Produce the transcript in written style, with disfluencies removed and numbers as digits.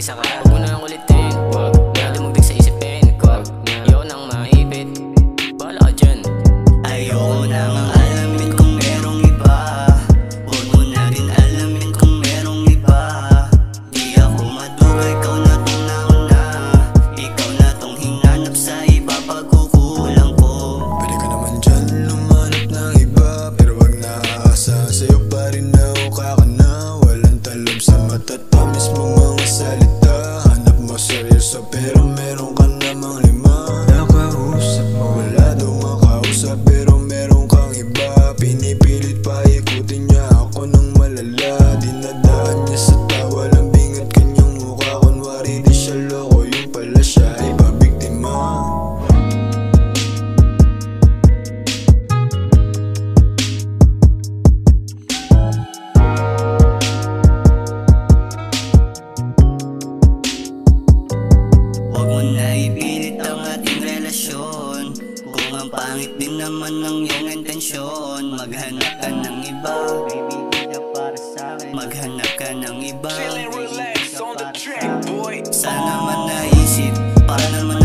mag-isa ka. Huwag mo na ang ulitin, wag na dumugdig sa isipin ko. Ayoko nang maipit, bahala ka dyan. Ayoko nang alamin kung merong iba. Huwag mo na rin alamin kung merong iba. Di ako madugay, ikaw na tong nauna. Ikaw na tong hinanap sa iba pagkukulang ko. Pwede ka naman dyan lumanap ng iba, pero wag naaasa sa'yo pa rin nauka ka na. Walang talab sa matatamis mong mga salita. Hanap mo seryoso pero meron ka namang lima. Nakausap mo, wala daw makausap pero meron kang iba. Pinipilit pa ikutin niya ako ng malala. Dinadaan niya sa tawa, lambingat kanyang mukha. Kunwari di siya loko, yung pala siya ay pabiktima. Huwag mo na ipilit ang ating relasyon. Kung ang pangit din naman ng iyong intensyon. Maghanap ka ng iba, baby, di na para sa'kin. Maghanap ka ng iba, baby, di na para sa'kin. Sana man naisip, para naman